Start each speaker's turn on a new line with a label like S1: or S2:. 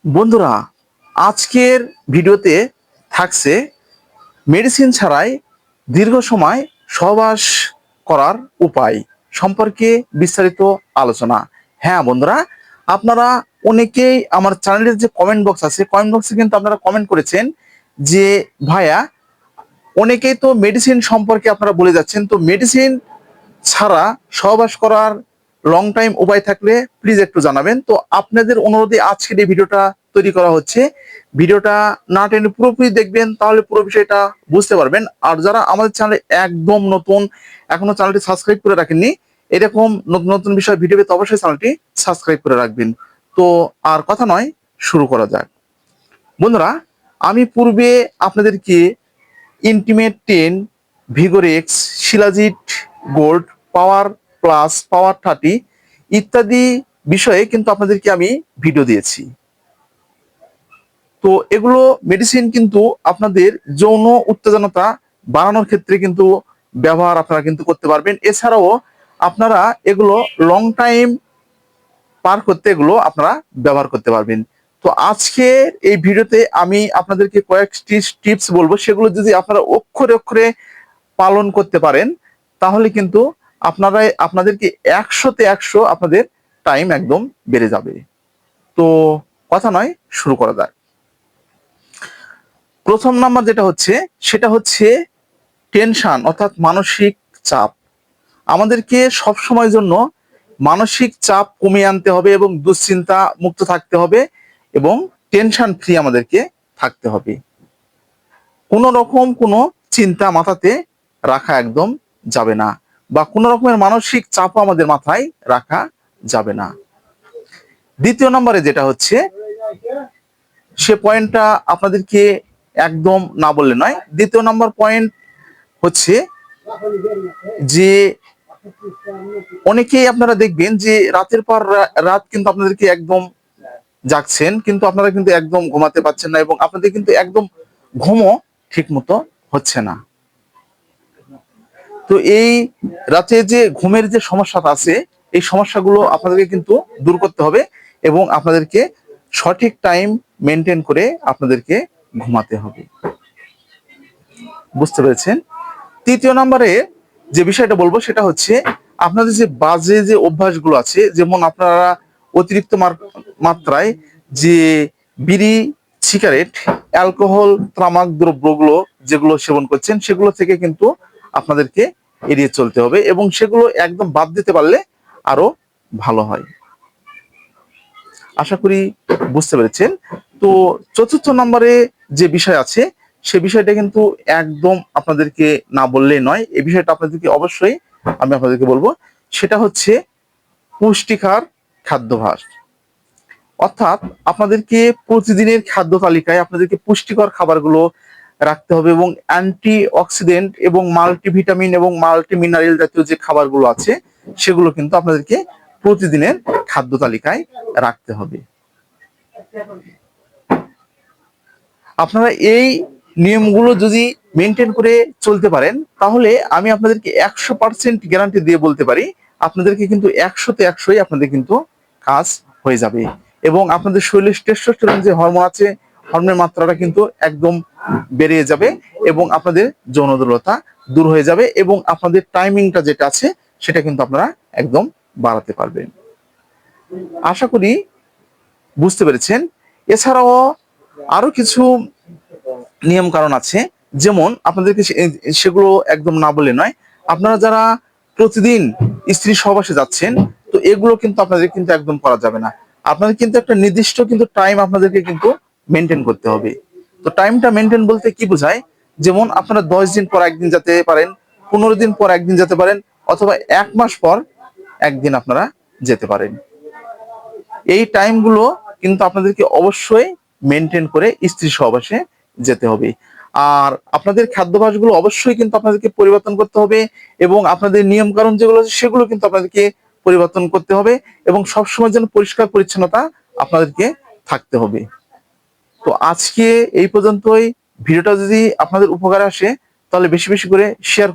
S1: বন্ধুরা, আজকের ভিডিওতে থাকছে মেডিসিন ছাড়াই দীর্ঘ সময় সহবাস করার উপায় সম্পর্কে বিস্তারিত আলোচনা। হ্যাঁ বন্ধুরা, আপনারা অনেকেই আমার চ্যানেলের যে কমেন্ট বক্স আছে, কমেন্ট বক্সে কিন্তু আপনারা কমেন্ট করেছেন যে ভাইয়া, অনেকেই তো মেডিসিন সম্পর্কে আপনারা বলে যাচ্ছেন, তো মেডিসিন ছাড়া সহবাস করার লং টাইম উপায় থাকলে প্লিজ একটু জানাবেন। তো আপনাদের অনুরোধে আজকের এই ভিডিওটা তৈরি করা হচ্ছে। ভিডিওটা না টেনে পুরোপুরি দেখবেন, তাহলে পুরো বিষয়টা বুঝতে পারবেন। আর যারা আমাদের চ্যানেলে একদম নতুন, এখনো চ্যানেলটি সাবস্ক্রাইব করে রাখেননি, এরকম নতুন নতুন বিষয় ভিডিও পেতে অবশ্যই চ্যানেলটি সাবস্ক্রাইব করে রাখবেন। তো আর কথা নয়, শুরু করা যাক। বন্ধুরা, আমি পূর্বে আপনাদেরকে intimate 10, Vigorex, shilajit gold, power plus, power 30 ইত্যাদি বিষয়ে কিন্তু আপনাদেরকে আমি ভিডিও দিয়েছি। তো এগুলো মেডিসিন কিন্তু আপনাদের যৌন উত্তেজনতা বাড়ানোর ক্ষেত্রে কিন্তু ব্যবহার আপনারা কিন্তু করতে পারবেন। এছাড়াও আপনারা এগুলো লং টাইম পার করতে এগুলো আপনারা ব্যবহার করতে পারবেন। তো আজকে এই ভিডিওতে আমি আপনাদেরকে কয়েকটি টিপস বলবো, সেগুলো যদি আপনারা অক্ষরে অক্ষরে পালন করতে পারেন, তাহলে কিন্তু আপনাদেরকে 100তে 100 আপনাদের টাইম একদম বেড়ে যাবে। তো কথা নয়, শুরু করা যাক। প্রথম নাম্বার যেটা হচ্ছে, সেটা হচ্ছে টেনশন, অর্থাৎ মানসিক চাপ। আমাদেরকে সব সময়ের জন্য মানসিক চাপ কমিয়ে আনতে হবে এবং দুশ্চিন্তা মুক্ত থাকতে হবে এবং টেনশন ফ্রি আমাদেরকে থাকতে হবে। কোনো রকম কোনো চিন্তা মাথাতে রাখা একদম যাবে না, বা কোনো রকমের মানসিক চাপও আমাদের মাথায় রাখা যাবে না। দ্বিতীয় নম্বরে যেটা হচ্ছে, সে পয়েন্টটা আপনাদেরকে একদম না বললে নয়। দ্বিতীয় নম্বর পয়েন্ট হচ্ছে যে অনেকেই আপনারা দেখবেন যে রাতের পর রাত কিন্তু আপনাদেরকে একদম জাগছেন, কিন্তু আপনারা কিন্তু একদম ঘুমাতে পারছেন না এবং আপনাদের কিন্তু একদম ঘুমও ঠিক মতো হচ্ছে না। তো এই রাতে যে ঘুমের যে সমস্যাটা আছে, এই সমস্যাগুলো আপনাদেরকে কিন্তু দূর করতে হবে এবং আপনাদেরকে সঠিক টাইম মেনটেন করে আপনাদেরকে ঘুমাতে হবে। বুঝতে পেরেছেন? তৃতীয় নম্বরে যে বিষয়টা বলবো, সেটা হচ্ছে আপনাদের যে বাজে যে অভ্যাসগুলো আছে, যেমন আপনারা অতিরিক্ত মাত্রায় যে বিড়ি, সিগারেট, অ্যালকোহল, তামাক দ্রব্যগুলো যেগুলো সেবন করছেন, সেগুলো থেকে কিন্তু আপনাদেরকে এড়িয়ে চলতে হবে এবং সেগুলো একদম বাদ দিতে পারলে আরো ভালো হয়। আশা করি বুঝতে পেরেছেন। তো চতুর্থ নম্বরে যে বিষয় আছে, সে বিষয়টা কিন্তু একদম আপনাদেরকে না বললেই নয়। এই বিষয়টা আপনাদেরকে অবশ্যই আমি আপনাদেরকে বলবো, সেটা হচ্ছে পুষ্টিকর খাদ্যাভ্যাস। অর্থাৎ আপনাদেরকে প্রতিদিনের খাদ্য তালিকায় আপনাদেরকে পুষ্টিকর খাবারগুলো রাখতে হবে এবং অ্যান্টি অক্সিডেন্ট এবং মাল্টিভিটামিন এবং মাল্টি মিনারেল জাতীয় যে খাবারগুলো আছে, সেগুলো কিন্তু আপনাদেরকে প্রতিদিনের খাদ্য তালিকায় রাখতে হবে। আপনারা এই নিয়মগুলো যদি মেনটেন করে চলতে পারেন, তাহলে আমি আপনাদেরকে 100% গ্যারান্টি দিয়ে বলতে পারি, আপনাদেরকে কিন্তু 100তে 100ই আপনাদের কিন্তু কাজ হয়ে যাবে এবং আপনাদের শরীরে টেস্টোস্টেরন যে হরমোন আছে, হরমোনের মাত্রাটা কিন্তু একদম বেড়ে যাবে এবং আপনাদের যৌন দুর্বলতা দূর হয়ে যাবে এবং আপনাদের টাইমিংটা যেটা আছে, সেটা কিন্তু আপনারা একদম বাড়াতে পারবেন। আশা করি বুঝতে পেরেছেন। এছাড়াও আরো কিছু নিয়ম কারণ আছে, যেমন আপনাদেরকে সেগুলো একদম না বলে নয়। আপনারা যারা প্রতিদিন স্ত্রী সহবাসে যাচ্ছেন, তো এগুলো কিন্তু আপনাদের কিন্তু একদম করা যাবে না। আপনাদের কিন্তু একটা নির্দিষ্ট কিন্তু টাইম আপনাদেরকে কিন্তু মেনটেন করতে হবে। তো টাইমটা মেনটেন বলতে কি বোঝায়, যেমন আপনারা 10 দিন পর একদিন যেতে পারেন, 15 দিন পর একদিন যেতে পারেন, অথবা 1 মাস পর একদিন আপনারা যেতে পারেন। এই টাইমগুলো কিন্তু আপনাদেরকে অবশ্যই মেনটেন করে স্ত্রী সহবাসে যেতে হবে। আর আপনাদের খাদ্যাভ্যাসগুলো অবশ্যই কিন্তু আপনাদেরকে পরিবর্তন করতে হবে এবং আপনাদের নিয়ম কানুন যেগুলো আছে, সেগুলো কিন্তু আপনাদেরকে পরিবর্তন করতে হবে এবং সবসময় যেন পরিষ্কার পরিচ্ছন্নতা আপনাদেরকে থাকতে হবে। তো আজকে এই পর্যন্তই। ভিডিওটা যদি আপনাদের উপকারে আসে, তাহলে বেশি বেশি করে শেয়ার